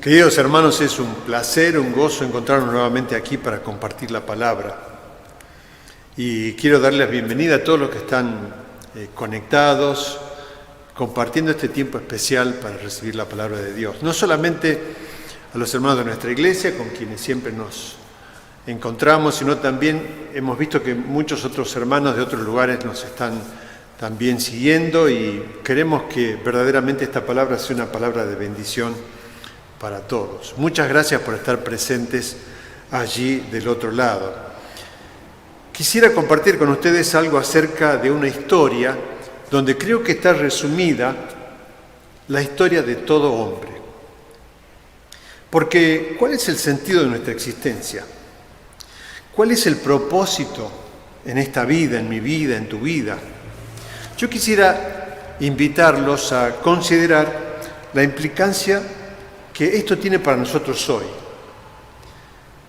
Queridos hermanos, es un placer, un gozo encontrarnos nuevamente aquí para compartir la palabra. Y quiero darles bienvenida a todos los que están conectados, compartiendo este tiempo especial para recibir la palabra de Dios. No solamente a los hermanos de nuestra iglesia, con quienes siempre nos encontramos, sino también hemos visto que muchos otros hermanos de otros lugares nos están también siguiendo y queremos que verdaderamente esta palabra sea una palabra de bendición para todos. Muchas gracias por estar presentes allí del otro lado. Quisiera compartir con ustedes algo acerca de una historia donde creo que está resumida la historia de todo hombre. Porque, ¿cuál es el sentido de nuestra existencia? ¿Cuál es el propósito en esta vida, en mi vida, en tu vida? Yo quisiera invitarlos a considerar la implicancia que esto tiene para nosotros hoy.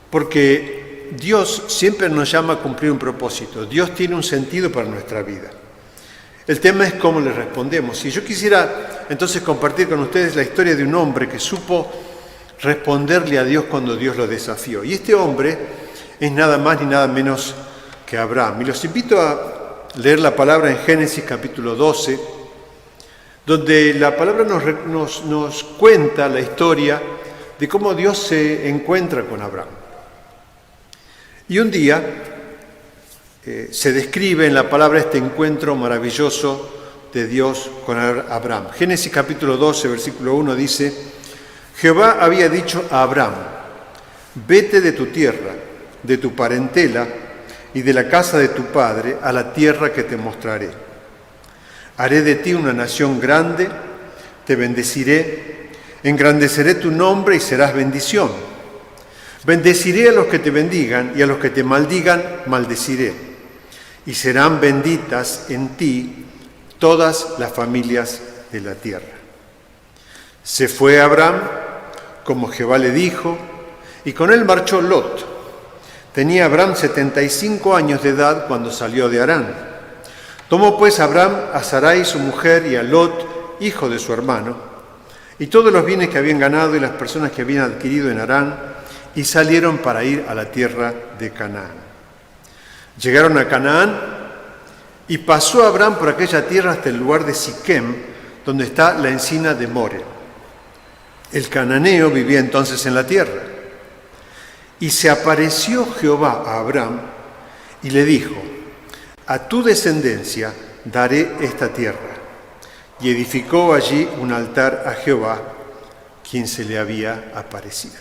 Porque Dios siempre nos llama a cumplir un propósito. Dios tiene un sentido para nuestra vida. El tema es cómo le respondemos. Y yo quisiera entonces compartir con ustedes la historia de un hombre que supo responderle a Dios cuando Dios lo desafió. Y este hombre es nada más ni nada menos que Abraham. Y los invito a leer la palabra en Génesis capítulo 12, donde la palabra nos cuenta la historia de cómo Dios se encuentra con Abraham. Y un día se describe en la palabra este encuentro maravilloso de Dios con Abraham. Génesis capítulo 12, versículo 1 dice: Jehová había dicho a Abraham: vete de tu tierra, de tu parentela y de la casa de tu padre a la tierra que te mostraré. Haré de ti una nación grande, te bendeciré, engrandeceré tu nombre y serás bendición. Bendeciré a los que te bendigan y a los que te maldigan, maldeciré. Y serán benditas en ti todas las familias de la tierra. Se fue Abraham, como Jehová le dijo, y con él marchó Lot. Tenía Abraham 75 años de edad cuando salió de Harán. Tomó pues Abraham a Sarai su mujer y a Lot, hijo de su hermano, y todos los bienes que habían ganado y las personas que habían adquirido en Harán, y salieron para ir a la tierra de Canaán. Llegaron a Canaán, y pasó Abraham por aquella tierra hasta el lugar de Siquem, donde está la encina de More. El cananeo vivía entonces en la tierra. Y se apareció Jehová a Abraham y le dijo: a tu descendencia daré esta tierra. Y edificó allí un altar a Jehová, quien se le había aparecido.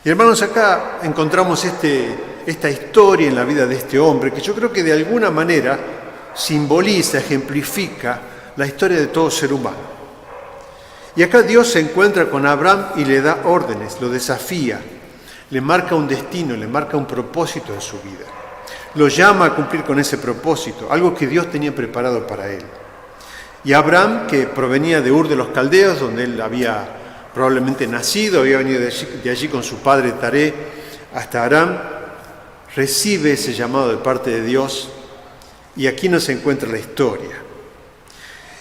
Y hermanos, acá encontramos esta historia en la vida de este hombre, que yo creo que de alguna manera simboliza, ejemplifica la historia de todo ser humano. Y acá Dios se encuentra con Abraham y le da órdenes, lo desafía, le marca un destino, le marca un propósito en su vida. Lo llama a cumplir con ese propósito, algo que Dios tenía preparado para él. Y Abraham, que provenía de Ur de los Caldeos, donde él había probablemente nacido, había venido de allí con su padre Taré hasta Harán, recibe ese llamado de parte de Dios, y aquí nos encuentra la historia.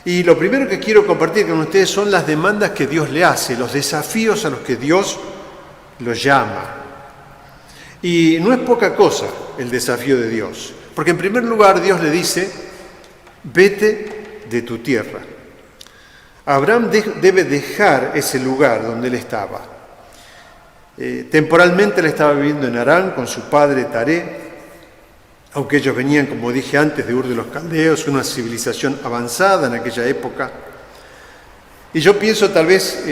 Y lo primero que quiero compartir con ustedes son las demandas que Dios le hace, los desafíos a los que Dios los llama. Y no es poca cosa el desafío de Dios, porque en primer lugar Dios le dice: vete de tu tierra. Abraham debe dejar ese lugar donde él estaba. Temporalmente él estaba viviendo en Harán con su padre Taré, aunque ellos venían, como dije antes, de Ur de los Caldeos, una civilización avanzada en aquella época. Y yo pienso tal vez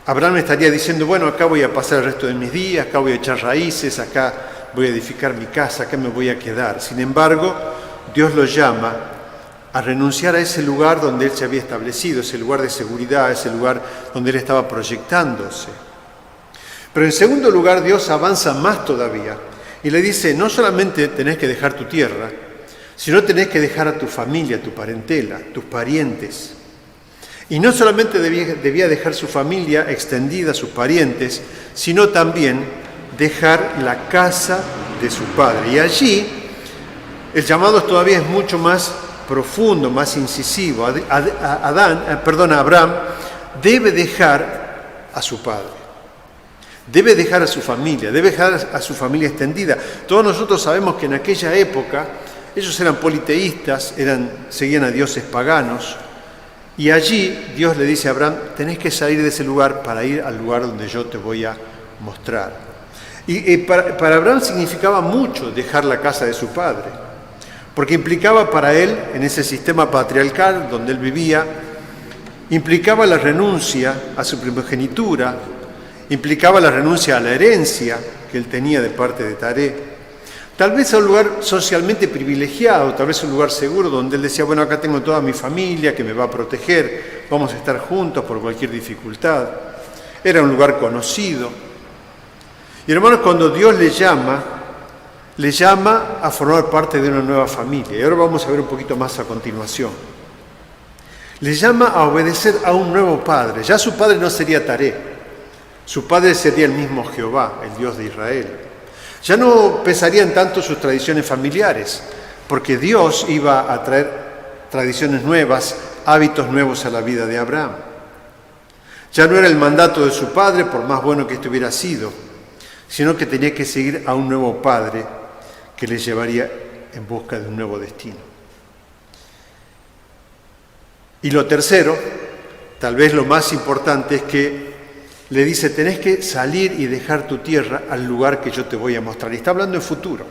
Abraham estaría diciendo: bueno, acá voy a pasar el resto de mis días, acá voy a echar raíces, acá voy a edificar mi casa, acá me voy a quedar. Sin embargo, Dios lo llama a renunciar a ese lugar donde él se había establecido, ese lugar de seguridad, ese lugar donde él estaba proyectándose. Pero en segundo lugar, Dios avanza más todavía y le dice: no solamente tenés que dejar tu tierra, sino tenés que dejar a tu familia, tu parentela, tus parientes. Y no solamente debía dejar su familia extendida, sus parientes, sino también dejar la casa de su padre. Y allí el llamado todavía es mucho más profundo, más incisivo. Abraham debe dejar a su padre. Debe dejar a su familia, debe dejar a su familia extendida. Todos nosotros sabemos que en aquella época ellos eran politeístas, seguían a dioses paganos, y allí Dios le dice a Abraham, tenés que salir de ese lugar para ir al lugar donde yo te voy a mostrar. Y para Abraham significaba mucho dejar la casa de su padre, porque implicaba para él, en ese sistema patriarcal donde él vivía, implicaba la renuncia a su primogenitura, implicaba la renuncia a la herencia que él tenía de parte de Taré. Tal vez a un lugar socialmente privilegiado, tal vez un lugar seguro donde él decía, bueno, acá tengo toda mi familia que me va a proteger, vamos a estar juntos por cualquier dificultad. Era un lugar conocido. Y hermanos, cuando Dios le llama a formar parte de una nueva familia. Y ahora vamos a ver un poquito más a continuación. Le llama a obedecer a un nuevo padre. Ya su padre no sería Taré, su padre sería el mismo Jehová, el Dios de Israel. Ya no pesarían tanto sus tradiciones familiares, porque Dios iba a traer tradiciones nuevas, hábitos nuevos a la vida de Abraham. Ya no era el mandato de su padre, por más bueno que este hubiera sido, sino que tenía que seguir a un nuevo padre que le llevaría en busca de un nuevo destino. Y lo tercero, tal vez lo más importante, es que le dice, tenés que salir y dejar tu tierra al lugar que yo te voy a mostrar. Y está hablando en futuro.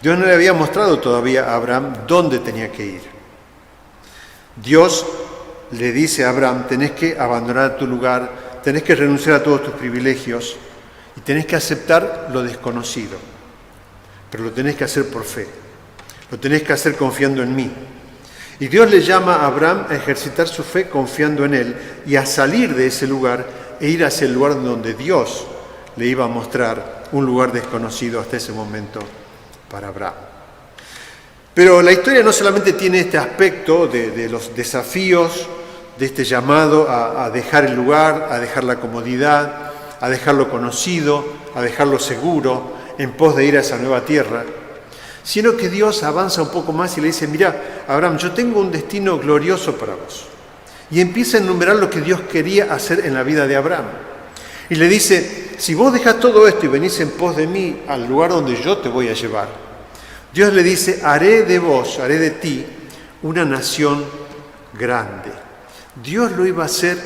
Dios no le había mostrado todavía a Abraham dónde tenía que ir. Dios le dice a Abraham, tenés que abandonar tu lugar, tenés que renunciar a todos tus privilegios y tenés que aceptar lo desconocido. Pero lo tenés que hacer por fe. Lo tenés que hacer confiando en mí. Y Dios le llama a Abraham a ejercitar su fe confiando en él y a salir de ese lugar e ir hacia el lugar donde Dios le iba a mostrar, un lugar desconocido hasta ese momento para Abraham. Pero la historia no solamente tiene este aspecto de los desafíos, de este llamado a dejar el lugar, a dejar la comodidad, a dejarlo conocido, a dejarlo seguro, en pos de ir a esa nueva tierra, sino que Dios avanza un poco más y le dice, mira, Abraham, yo tengo un destino glorioso para vos. Y empieza a enumerar lo que Dios quería hacer en la vida de Abraham. Y le dice, si vos dejás todo esto y venís en pos de mí al lugar donde yo te voy a llevar, Dios le dice, haré de vos, haré de ti, una nación grande. Dios lo iba a hacer,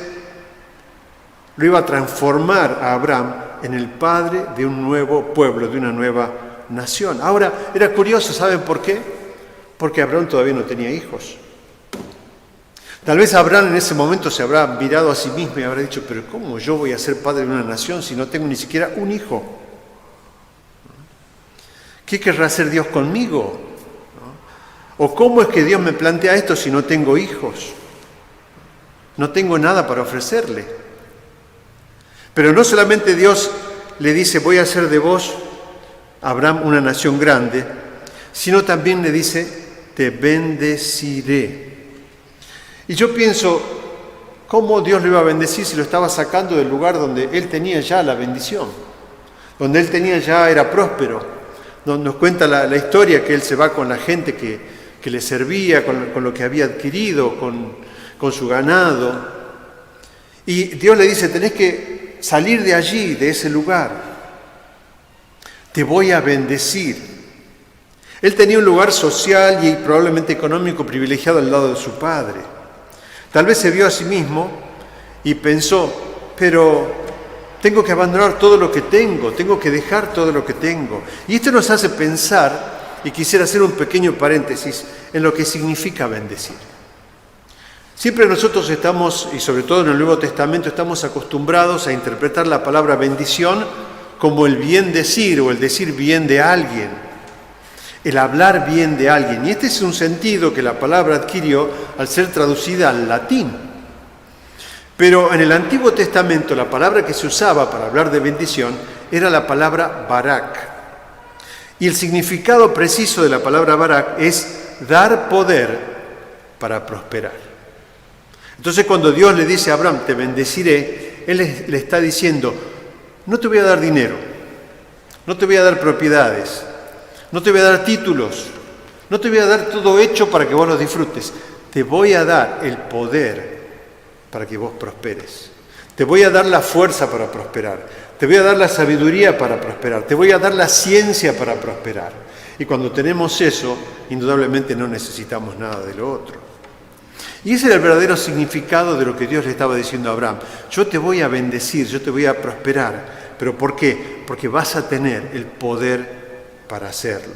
lo iba a transformar a Abraham en el padre de un nuevo pueblo, de una nueva nación. Ahora, era curioso, ¿saben por qué? Porque Abraham todavía no tenía hijos. Tal vez Abraham en ese momento se habrá mirado a sí mismo y habrá dicho, pero ¿cómo yo voy a ser padre de una nación si no tengo ni siquiera un hijo? ¿Qué querrá hacer Dios conmigo? ¿O cómo es que Dios me plantea esto si no tengo hijos? No tengo nada para ofrecerle. Pero no solamente Dios le dice, voy a hacer de vos, Abraham, una nación grande, sino también le dice, te bendeciré. Y yo pienso, ¿cómo Dios lo iba a bendecir si lo estaba sacando del lugar donde él tenía ya la bendición? Donde él tenía ya, era próspero. Nos cuenta la historia que él se va con la gente que le servía, con lo que había adquirido, con su ganado. Y Dios le dice, tenés que salir de allí, de ese lugar. Te voy a bendecir. Él tenía un lugar social y probablemente económico privilegiado al lado de su padre. Tal vez se vio a sí mismo y pensó, pero tengo que abandonar todo lo que tengo que dejar todo lo que tengo. Y esto nos hace pensar, y quisiera hacer un pequeño paréntesis, en lo que significa bendecir. Siempre nosotros estamos, y sobre todo en el Nuevo Testamento, estamos acostumbrados a interpretar la palabra bendición como el bien decir o el decir bien de alguien. El hablar bien de alguien. Y este es un sentido que la palabra adquirió al ser traducida al latín. Pero en el Antiguo Testamento la palabra que se usaba para hablar de bendición era la palabra barak. Y el significado preciso de la palabra barak es dar poder para prosperar. Entonces cuando Dios le dice a Abraham, te bendeciré, Él le está diciendo, no te voy a dar dinero, no te voy a dar propiedades, no te voy a dar títulos, no te voy a dar todo hecho para que vos lo disfrutes. Te voy a dar el poder para que vos prosperes. Te voy a dar la fuerza para prosperar. Te voy a dar la sabiduría para prosperar. Te voy a dar la ciencia para prosperar. Y cuando tenemos eso, indudablemente no necesitamos nada de lo otro. Y ese era el verdadero significado de lo que Dios le estaba diciendo a Abraham. Yo te voy a bendecir, yo te voy a prosperar. ¿Pero por qué? Porque vas a tener el poder para hacerlo.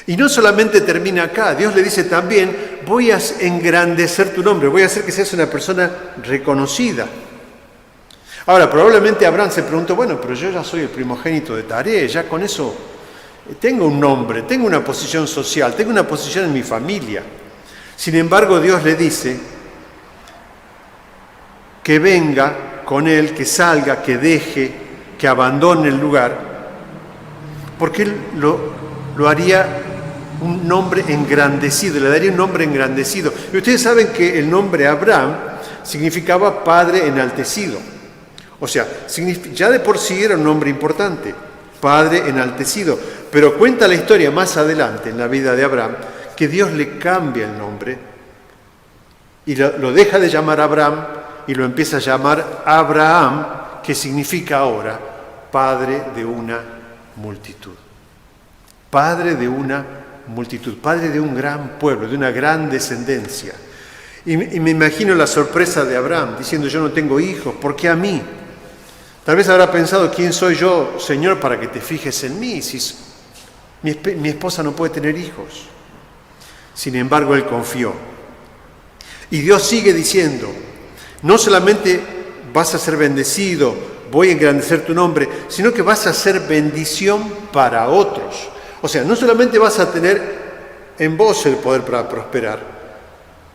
Y no solamente termina acá, Dios le dice también, voy a engrandecer tu nombre, voy a hacer que seas una persona reconocida. Ahora, probablemente Abraham se preguntó, bueno, pero yo ya soy el primogénito de Taré, ya con eso tengo un nombre, tengo una posición social, tengo una posición en mi familia. Sin embargo, Dios le dice que venga con él, que salga, que deje, que abandone el lugar, porque él lo haría un nombre engrandecido, le daría un nombre engrandecido. Y ustedes saben que el nombre Abraham significaba padre enaltecido. O sea, ya de por sí era un nombre importante, padre enaltecido. Pero cuenta la historia más adelante en la vida de Abraham, que Dios le cambia el nombre y lo deja de llamar Abraham y lo empieza a llamar Abraham, que significa ahora padre de una multitud. Padre de una multitud, padre de un gran pueblo, de una gran descendencia. Y me imagino la sorpresa de Abraham, diciendo, yo no tengo hijos, ¿por qué a mí? Tal vez habrá pensado, ¿quién soy yo, Señor, para que te fijes en mí? Si mi esposa no puede tener hijos. Sin embargo, él confió. Y Dios sigue diciendo, no solamente vas a ser bendecido, voy a engrandecer tu nombre, sino que vas a ser bendición para otros. O sea, no solamente vas a tener en vos el poder para prosperar,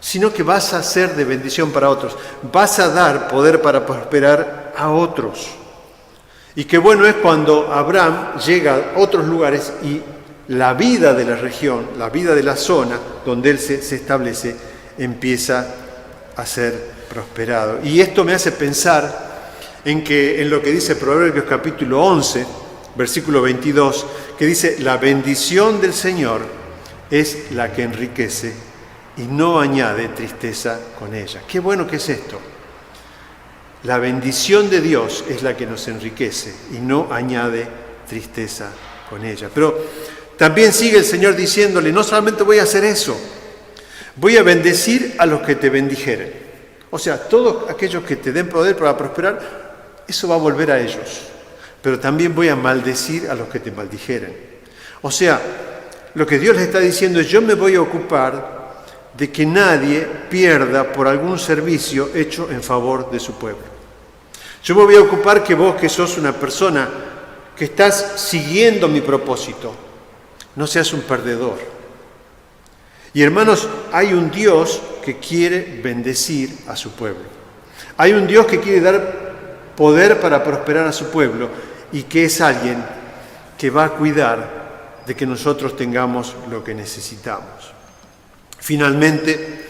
sino que vas a ser de bendición para otros. Vas a dar poder para prosperar a otros. Y qué bueno es cuando Abraham llega a otros lugares y la vida de la región, la vida de la zona donde él se establece, empieza a ser prosperado. Y esto me hace pensar en lo que dice Proverbios capítulo 11, versículo 22, que dice, la bendición del Señor es la que enriquece y no añade tristeza con ella. Qué bueno que es esto. La bendición de Dios es la que nos enriquece y no añade tristeza con ella. Pero también sigue el Señor diciéndole, no solamente voy a hacer eso, voy a bendecir a los que te bendijeren. O sea, todos aquellos que te den poder para prosperar, eso va a volver a ellos. Pero también voy a maldecir a los que te maldijeren. O sea, lo que Dios le está diciendo es, yo me voy a ocupar de que nadie pierda por algún servicio hecho en favor de su pueblo. Yo me voy a ocupar que vos, que sos una persona que estás siguiendo mi propósito, no seas un perdedor. Y hermanos, hay un Dios que quiere bendecir a su pueblo. Hay un Dios que quiere dar poder para prosperar a su pueblo y que es alguien que va a cuidar de que nosotros tengamos lo que necesitamos. Finalmente,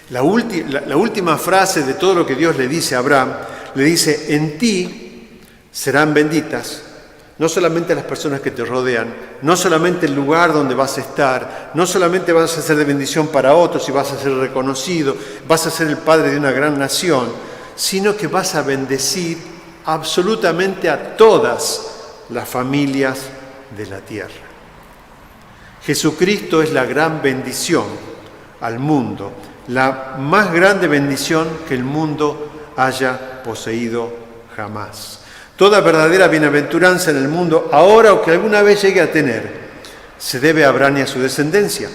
la última frase de todo lo que Dios le dice a Abraham, le dice, en ti serán benditas, no solamente las personas que te rodean, no solamente el lugar donde vas a estar, no solamente vas a ser de bendición para otros y vas a ser reconocido, vas a ser el padre de una gran nación, sino que vas a bendecir absolutamente a todas las familias de la tierra. Jesucristo es la gran bendición al mundo, la más grande bendición que el mundo haya poseído jamás. Toda verdadera bienaventuranza en el mundo, ahora o que alguna vez llegue a tener, se debe a Abraham y a su descendencia.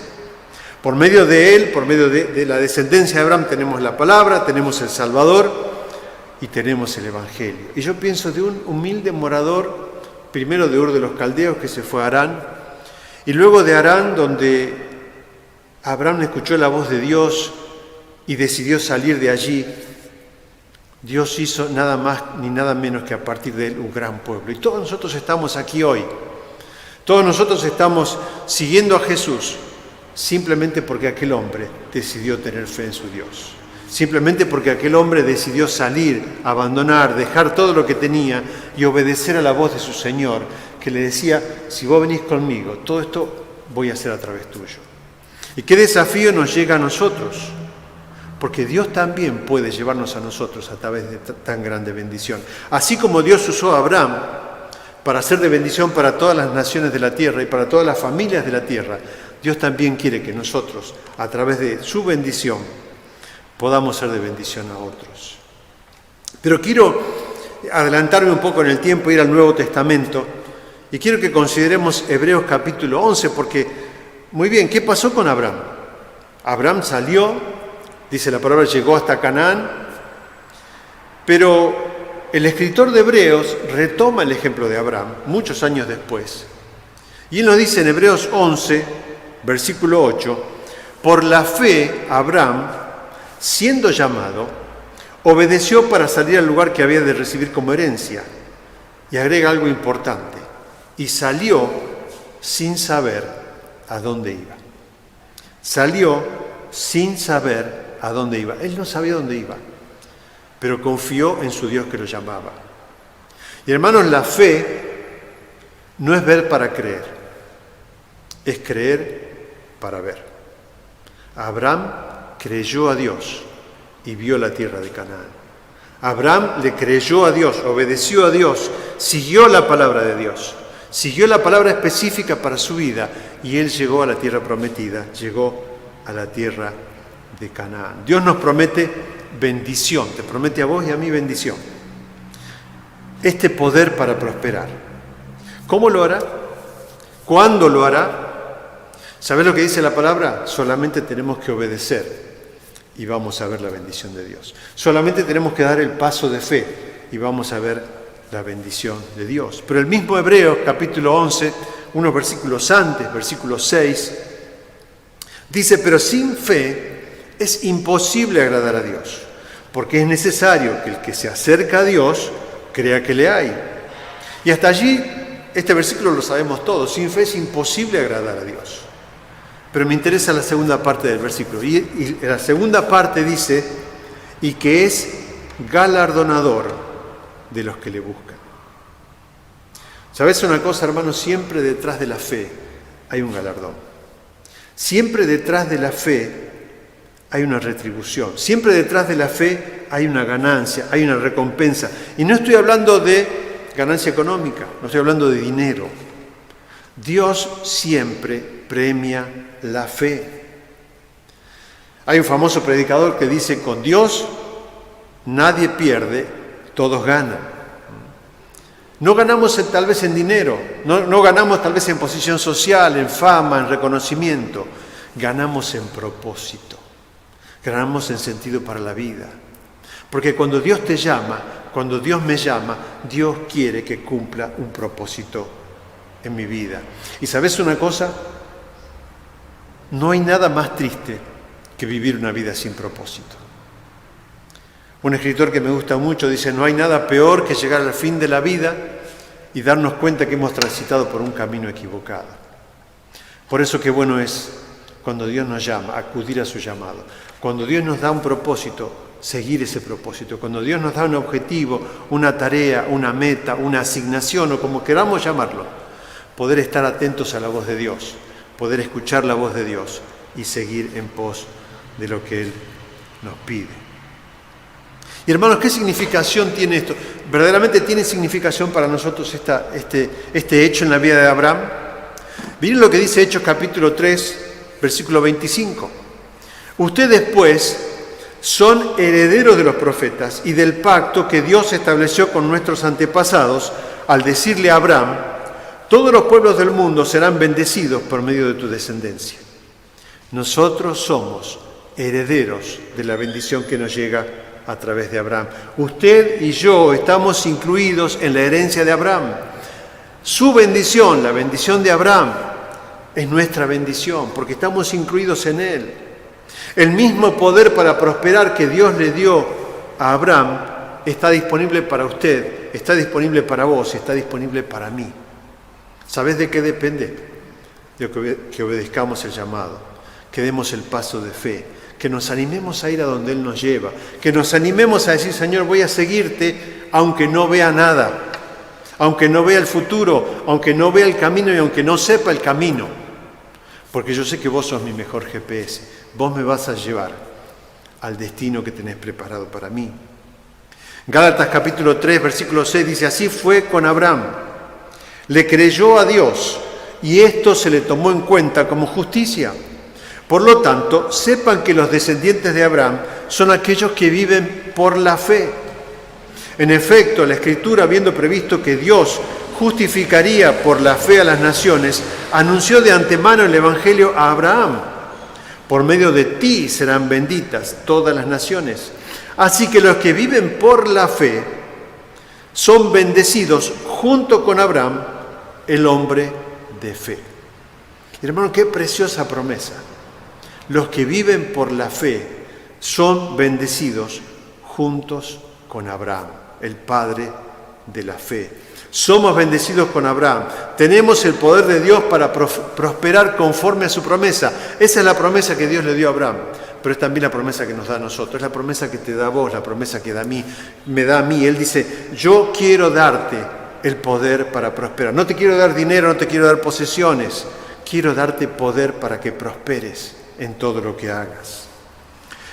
Por medio de él, por medio de la descendencia de Abraham, tenemos la palabra, tenemos el Salvador y tenemos el Evangelio. Y yo pienso de un humilde morador, primero de Ur de los Caldeos, que se fue a Harán, y luego de Harán, donde Abraham escuchó la voz de Dios y decidió salir de allí. Dios hizo nada más ni nada menos que a partir de él un gran pueblo. Y todos nosotros estamos aquí hoy. Todos nosotros estamos siguiendo a Jesús simplemente porque aquel hombre decidió tener fe en su Dios. Simplemente porque aquel hombre decidió salir, abandonar, dejar todo lo que tenía y obedecer a la voz de su Señor, que le decía, si vos venís conmigo, todo esto voy a hacer a través tuyo. ¿Y qué desafío nos llega a nosotros? Porque Dios también puede llevarnos a nosotros a través de tan grande bendición. Así como Dios usó a Abraham para ser de bendición para todas las naciones de la tierra y para todas las familias de la tierra, Dios también quiere que nosotros, a través de su bendición, podamos ser de bendición a otros. Pero quiero adelantarme un poco en el tiempo, ir al Nuevo Testamento, y quiero que consideremos Hebreos capítulo 11, porque, muy bien, ¿qué pasó con Abraham? Abraham salió, dice la palabra, llegó hasta Canaán, pero el escritor de Hebreos retoma el ejemplo de Abraham muchos años después. Y él nos dice en Hebreos 11, versículo 8, por la fe Abraham, siendo llamado, obedeció para salir al lugar que había de recibir como herencia. Y agrega algo importante, y salió sin saber a dónde iba. Salió sin saber a dónde iba. Él no sabía dónde iba, pero confió en su Dios que lo llamaba. Y hermanos, la fe no es ver para creer, es creer para ver. Abraham creyó a Dios y vio la tierra de Canaán. Abraham le creyó a Dios, obedeció a Dios, siguió la palabra de Dios, siguió la palabra específica para su vida y él llegó a la tierra prometida, llegó a la tierra de Canaán. Dios nos promete bendición, te promete a vos y a mí bendición. Este poder para prosperar. ¿Cómo lo hará? ¿Cuándo lo hará? ¿Sabés lo que dice la palabra? Solamente tenemos que obedecer y vamos a ver la bendición de Dios. Solamente tenemos que dar el paso de fe y vamos a ver la bendición de Dios. Pero el mismo Hebreos, capítulo 11, unos versículos antes, versículo 6, dice, pero sin fe es imposible agradar a Dios, porque es necesario que el que se acerca a Dios crea que le hay. Y hasta allí, este versículo lo sabemos todos, sin fe es imposible agradar a Dios. Pero me interesa la segunda parte del versículo. Y la segunda parte dice, y que es galardonador de los que le buscan. ¿Sabes una cosa, hermanos? Siempre detrás de la fe hay un galardón. Siempre detrás de la fe hay una retribución. Siempre detrás de la fe hay una ganancia, hay una recompensa. Y no estoy hablando de ganancia económica, no estoy hablando de dinero. Dios siempre premia la fe. Hay un famoso predicador que dice, con Dios nadie pierde, todos ganan. No ganamos tal vez en dinero, no ganamos tal vez en posición social, en fama, en reconocimiento. Ganamos en propósito, ganamos en sentido para la vida. Porque cuando Dios te llama, cuando Dios me llama, Dios quiere que cumpla un propósito en mi vida. ¿Y sabes una cosa? No hay nada más triste que vivir una vida sin propósito. Un escritor que me gusta mucho dice, no hay nada peor que llegar al fin de la vida y darnos cuenta que hemos transitado por un camino equivocado. Por eso qué bueno es cuando Dios nos llama, acudir a su llamado. Cuando Dios nos da un propósito, seguir ese propósito. Cuando Dios nos da un objetivo, una tarea, una meta, una asignación o como queramos llamarlo, poder estar atentos a la voz de Dios, poder escuchar la voz de Dios y seguir en pos de lo que Él nos pide. Y hermanos, ¿qué significación tiene esto? ¿Verdaderamente tiene significación para nosotros este hecho en la vida de Abraham? Miren lo que dice Hechos capítulo 3, versículo 25. Ustedes pues son herederos de los profetas y del pacto que Dios estableció con nuestros antepasados al decirle a Abraham, todos los pueblos del mundo serán bendecidos por medio de tu descendencia. Nosotros somos herederos de la bendición que nos llega a través de Abraham. Usted y yo estamos incluidos en la herencia de Abraham. Su bendición, la bendición de Abraham, es nuestra bendición, porque estamos incluidos en él. El mismo poder para prosperar que Dios le dio a Abraham está disponible para usted, está disponible para vos, está disponible para mí. ¿Sabés de qué depende? De que obedezcamos el llamado, que demos el paso de fe, que nos animemos a ir a donde Él nos lleva, que nos animemos a decir, Señor, voy a seguirte aunque no vea nada, aunque no vea el futuro, aunque no vea el camino y aunque no sepa el camino, porque yo sé que vos sos mi mejor GPS, vos me vas a llevar al destino que tenés preparado para mí. Gálatas capítulo 3, versículo 6 dice, así fue con Abraham. Le creyó a Dios y esto se le tomó en cuenta como justicia. Por lo tanto, sepan que los descendientes de Abraham son aquellos que viven por la fe. En efecto, la Escritura, habiendo previsto que Dios justificaría por la fe a las naciones, anunció de antemano el Evangelio a Abraham. Por medio de ti serán benditas todas las naciones. Así que los que viven por la fe son bendecidos junto con Abraham, el hombre de fe. Hermano, qué preciosa promesa. Los que viven por la fe son bendecidos juntos con Abraham, el padre de la fe. Somos bendecidos con Abraham. Tenemos el poder de Dios para prosperar conforme a su promesa. Esa es la promesa que Dios le dio a Abraham, pero es también la promesa que nos da a nosotros. Es la promesa que te da a vos, la promesa que me da a mí. Él dice, yo quiero darte el poder para prosperar. No te quiero dar dinero, no te quiero dar posesiones. Quiero darte poder para que prosperes en todo lo que hagas.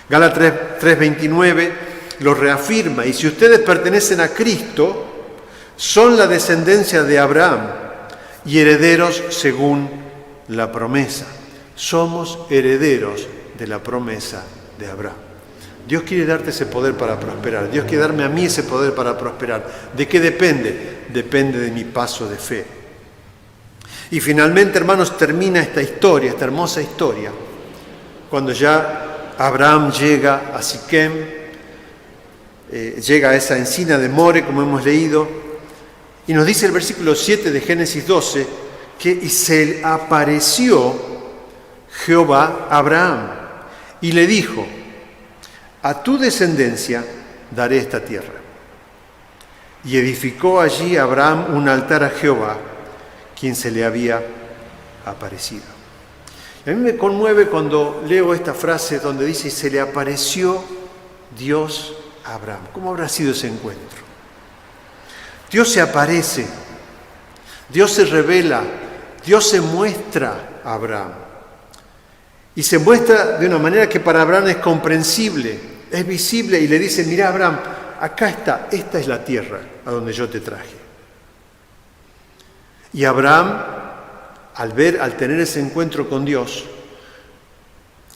Gálatas 3:29 lo reafirma. Y si ustedes pertenecen a Cristo, son la descendencia de Abraham y herederos según la promesa. Somos herederos de la promesa de Abraham. Dios quiere darte ese poder para prosperar. Dios quiere darme a mí ese poder para prosperar. ¿De qué depende? Depende de mi paso de fe. Y finalmente, hermanos, termina esta historia, esta hermosa historia, cuando ya Abraham llega a Siquem, llega a esa encina de More, como hemos leído, y nos dice el versículo 7 de Génesis 12, que y se apareció Jehová a Abraham y le dijo, a tu descendencia daré esta tierra. Y edificó allí Abraham un altar a Jehová, quien se le había aparecido. Y a mí me conmueve cuando leo esta frase donde dice, se le apareció Dios a Abraham. ¿Cómo habrá sido ese encuentro? Dios se aparece, Dios se revela, Dios se muestra a Abraham. Y se muestra de una manera que para Abraham es comprensible, es visible, y le dice, mira Abraham, acá está, esta es la tierra a donde yo te traje. Y Abraham, al tener ese encuentro con Dios,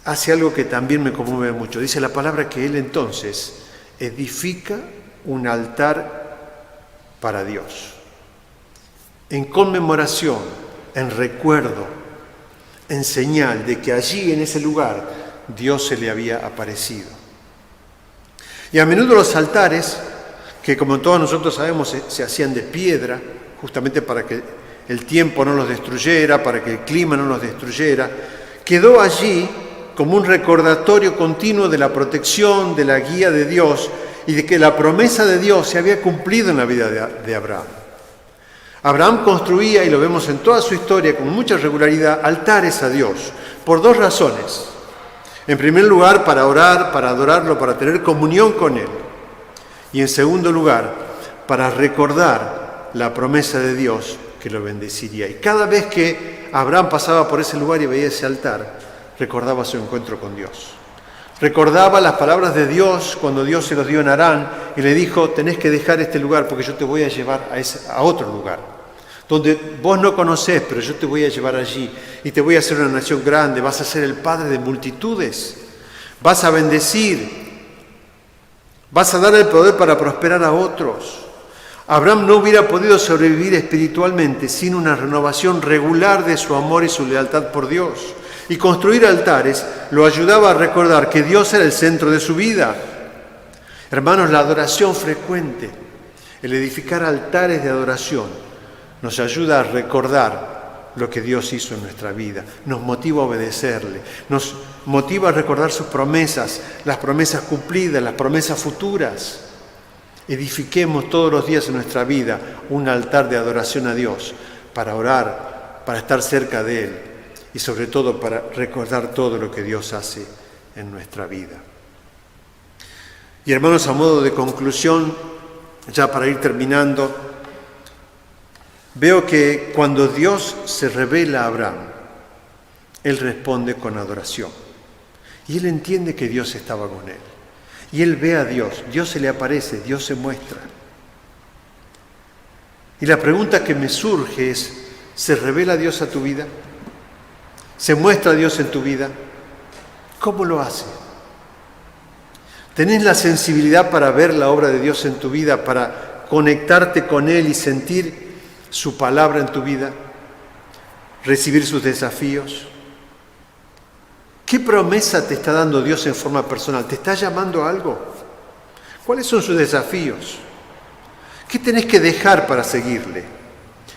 hace algo que también me conmueve mucho. Dice la palabra que él entonces edifica un altar para Dios, en conmemoración, en recuerdo, en señal de que allí en ese lugar Dios se le había aparecido. Y a menudo los altares, que como todos nosotros sabemos se hacían de piedra, justamente para que el tiempo no los destruyera, para que el clima no los destruyera, quedó allí como un recordatorio continuo de la protección, de la guía de Dios y de que la promesa de Dios se había cumplido en la vida de Abraham. Abraham construía, y lo vemos en toda su historia con mucha regularidad, altares a Dios, por dos razones. En primer lugar, para orar, para adorarlo, para tener comunión con Él. Y en segundo lugar, para recordar la promesa de Dios que lo bendeciría. Y cada vez que Abraham pasaba por ese lugar y veía ese altar, recordaba su encuentro con Dios. Recordaba las palabras de Dios cuando Dios se los dio en Harán y le dijo, tenés que dejar este lugar porque yo te voy a llevar a otro lugar, donde vos no conocés, pero yo te voy a llevar allí y te voy a hacer una nación grande, vas a ser el padre de multitudes, vas a bendecir, vas a dar el poder para prosperar a otros. Abraham no hubiera podido sobrevivir espiritualmente sin una renovación regular de su amor y su lealtad por Dios. Y construir altares lo ayudaba a recordar que Dios era el centro de su vida. Hermanos, la adoración frecuente, el edificar altares de adoración, nos ayuda a recordar lo que Dios hizo en nuestra vida. Nos motiva a obedecerle, nos motiva a recordar sus promesas, las promesas cumplidas, las promesas futuras. Edifiquemos todos los días en nuestra vida un altar de adoración a Dios para orar, para estar cerca de Él. Y sobre todo para recordar todo lo que Dios hace en nuestra vida. Y hermanos, a modo de conclusión, ya para ir terminando, veo que cuando Dios se revela a Abraham, Él responde con adoración. Y él entiende que Dios estaba con él. Y él ve a Dios, Dios se le aparece, Dios se muestra. Y la pregunta que me surge es, ¿se revela Dios a tu vida? ¿Se muestra Dios en tu vida? ¿Cómo lo hace? ¿Tenés la sensibilidad para ver la obra de Dios en tu vida, para conectarte con Él y sentir su palabra en tu vida? ¿Recibir sus desafíos? ¿Qué promesa te está dando Dios en forma personal? ¿Te está llamando a algo? ¿Cuáles son sus desafíos? ¿Qué tenés que dejar para seguirle?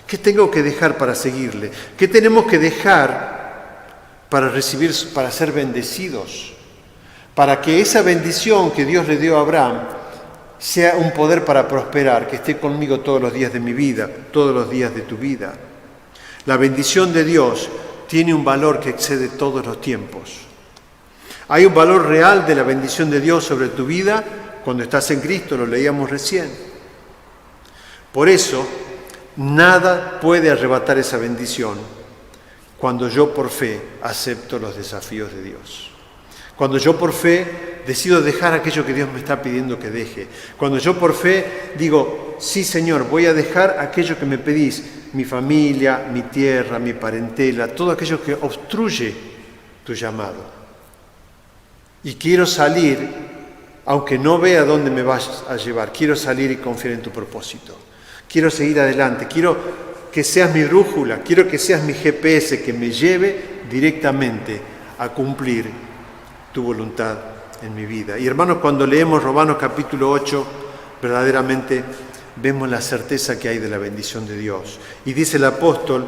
¿Qué tengo que dejar para seguirle? ¿Qué tenemos que dejar para recibir, para ser bendecidos? Para que esa bendición que Dios le dio a Abraham sea un poder para prosperar, que esté conmigo todos los días de mi vida, todos los días de tu vida. La bendición de Dios tiene un valor que excede todos los tiempos. Hay un valor real de la bendición de Dios sobre tu vida cuando estás en Cristo, lo leíamos recién. Por eso, nada puede arrebatar esa bendición cuando yo por fe acepto los desafíos de Dios. Cuando yo por fe decido dejar aquello que Dios me está pidiendo que deje. Cuando yo por fe digo, sí Señor, voy a dejar aquello que me pedís, mi familia, mi tierra, mi parentela, todo aquello que obstruye tu llamado. Y quiero salir, aunque no vea dónde me vas a llevar, quiero salir y confiar en tu propósito. Quiero seguir adelante, quiero que seas mi brújula, quiero que seas mi GPS, que me lleve directamente a cumplir tu voluntad en mi vida. Y hermanos, cuando leemos Romanos capítulo 8, verdaderamente vemos la certeza que hay de la bendición de Dios. Y dice el apóstol,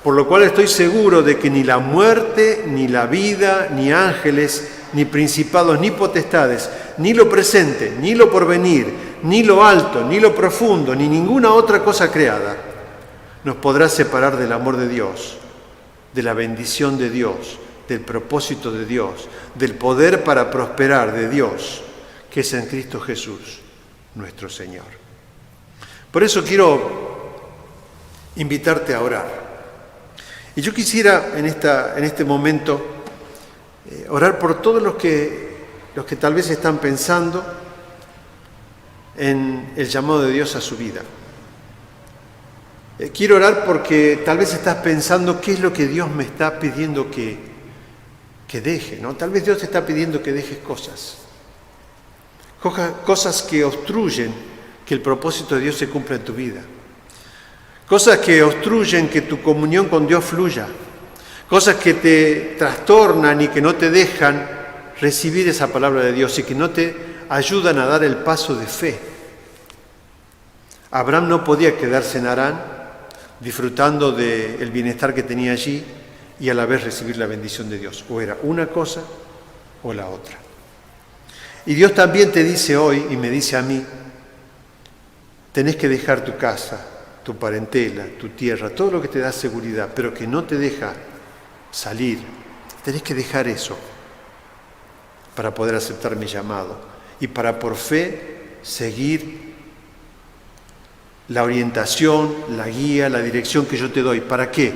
por lo cual estoy seguro de que ni la muerte, ni la vida, ni ángeles, ni principados, ni potestades, ni lo presente, ni lo porvenir, ni lo alto, ni lo profundo, ni ninguna otra cosa creada nos podrá separar del amor de Dios, de la bendición de Dios, del propósito de Dios, del poder para prosperar de Dios, que es en Cristo Jesús, nuestro Señor. Por eso quiero invitarte a orar. Y yo quisiera en este momento orar por todos los que tal vez están pensando en el llamado de Dios a su vida. Quiero orar porque tal vez estás pensando qué es lo que Dios me está pidiendo que deje, ¿no? Tal vez Dios te está pidiendo que dejes cosas que obstruyen que el propósito de Dios se cumpla en tu vida. Cosas que obstruyen que tu comunión con Dios fluya. Cosas que te trastornan y que no te dejan recibir esa palabra de Dios y que no te ayudan a dar el paso de fe. Abraham no podía quedarse en Harán disfrutando del bienestar que tenía allí y a la vez recibir la bendición de Dios. O era una cosa o la otra. Y Dios también te dice hoy, y me dice a mí, tenés que dejar tu casa, tu parentela, tu tierra, todo lo que te da seguridad, pero que no te deja salir. Tenés que dejar eso para poder aceptar mi llamado y para por fe seguir la orientación, la guía, la dirección que yo te doy. ¿Para qué?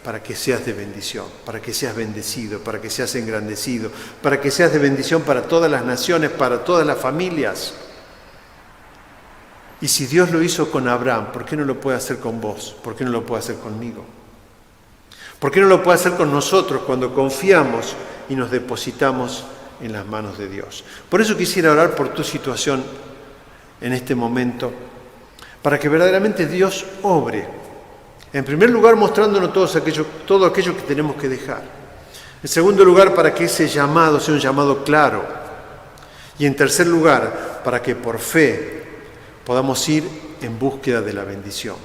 Para que seas de bendición, para que seas bendecido, para que seas engrandecido, para que seas de bendición para todas las naciones, para todas las familias. Y si Dios lo hizo con Abraham, ¿por qué no lo puede hacer con vos? ¿Por qué no lo puede hacer conmigo? ¿Por qué no lo puede hacer con nosotros cuando confiamos y nos depositamos en las manos de Dios? Por eso quisiera orar por tu situación en este momento, para que verdaderamente Dios obre. En primer lugar, mostrándonos todo aquello que tenemos que dejar. En segundo lugar, para que ese llamado sea un llamado claro. Y en tercer lugar, para que por fe podamos ir en búsqueda de la bendición.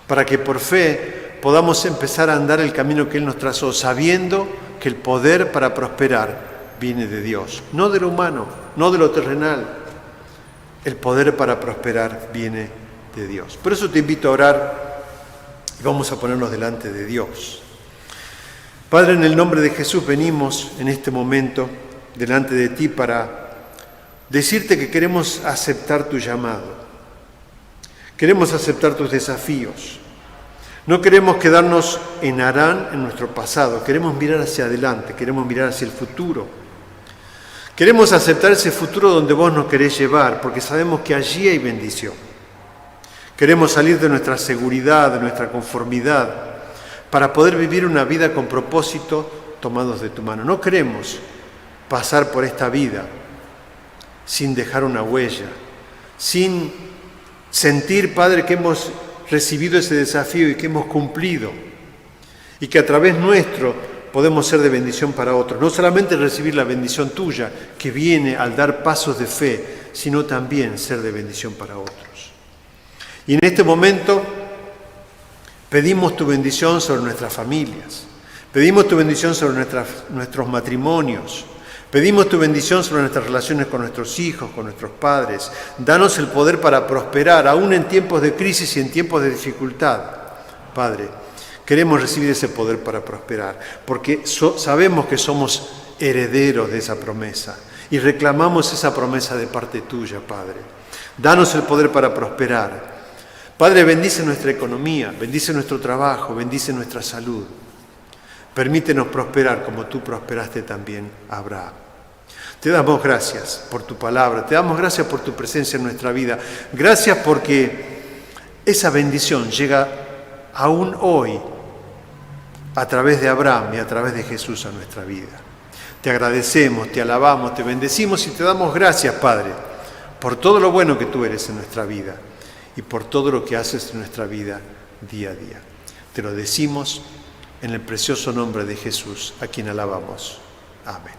Para que por fe podamos empezar a andar el camino que Él nos trazó, sabiendo que el poder para prosperar viene de Dios, no de lo humano, no de lo terrenal. El poder para prosperar viene de Dios. Por eso te invito a orar y vamos a ponernos delante de Dios. Padre, en el nombre de Jesús venimos en este momento delante de ti para decirte que queremos aceptar tu llamado. Queremos aceptar tus desafíos. No queremos quedarnos en Harán, en nuestro pasado. Queremos mirar hacia adelante, queremos mirar hacia el futuro. Queremos aceptar ese futuro donde vos nos querés llevar, porque sabemos que allí hay bendición. Queremos salir de nuestra seguridad, de nuestra conformidad, para poder vivir una vida con propósito tomados de tu mano. No queremos pasar por esta vida sin dejar una huella, sin sentir, Padre, que hemos recibido ese desafío y que hemos cumplido, y que a través nuestro podemos ser de bendición para otros. No solamente recibir la bendición tuya, que viene al dar pasos de fe, sino también ser de bendición para otros. Y en este momento pedimos tu bendición sobre nuestras familias, pedimos tu bendición sobre nuestros matrimonios, pedimos tu bendición sobre nuestras relaciones con nuestros hijos, con nuestros padres. Danos el poder para prosperar, aún en tiempos de crisis y en tiempos de dificultad. Padre, queremos recibir ese poder para prosperar, porque sabemos que somos herederos de esa promesa y reclamamos esa promesa de parte tuya, Padre. Danos el poder para prosperar. Padre, bendice nuestra economía, bendice nuestro trabajo, bendice nuestra salud. Permítenos prosperar como tú prosperaste también a Abraham. Te damos gracias por tu palabra, te damos gracias por tu presencia en nuestra vida. Gracias porque esa bendición llega aún hoy a través de Abraham y a través de Jesús a nuestra vida. Te agradecemos, te alabamos, te bendecimos y te damos gracias, Padre, por todo lo bueno que tú eres en nuestra vida y por todo lo que haces en nuestra vida día a día. Te lo decimos en el precioso nombre de Jesús, a quien alabamos. Amén.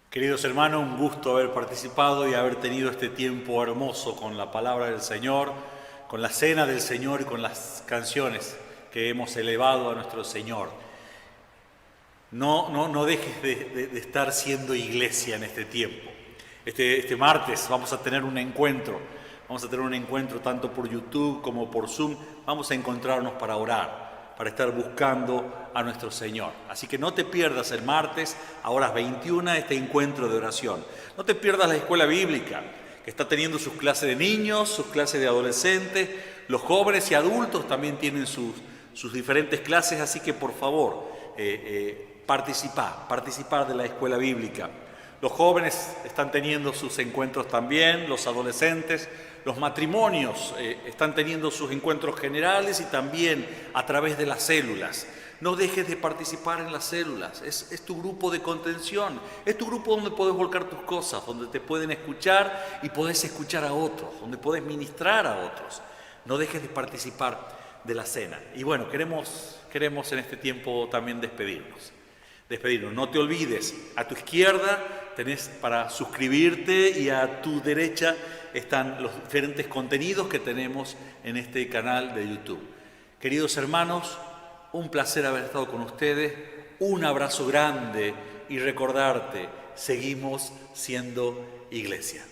Queridos hermanos, un gusto haber participado y haber tenido este tiempo hermoso con la palabra del Señor, con la cena del Señor y con las canciones que hemos elevado a nuestro Señor. No dejes de estar siendo iglesia en este tiempo. Este martes vamos a tener un encuentro. Vamos a tener un encuentro tanto por YouTube como por Zoom. Vamos a encontrarnos para orar, para estar buscando a nuestro Señor. Así que no te pierdas el martes a horas 21 este encuentro de oración. No te pierdas la escuela bíblica, que está teniendo sus clases de niños, sus clases de adolescentes, los jóvenes y adultos también tienen sus diferentes clases, así que por favor, participar de la escuela bíblica. Los jóvenes están teniendo sus encuentros también, los adolescentes, los matrimonios están teniendo sus encuentros generales y también a través de las células. No dejes de participar en las células, es tu grupo de contención, es tu grupo donde puedes volcar tus cosas, donde te pueden escuchar y podés escuchar a otros, donde podés ministrar a otros. No dejes de participar de la cena. Y bueno, queremos en este tiempo también despedirnos. No te olvides, a tu izquierda tenés para suscribirte y a tu derecha están los diferentes contenidos que tenemos en este canal de YouTube. Queridos hermanos, un placer haber estado con ustedes, un abrazo grande y recordarte, seguimos siendo iglesia.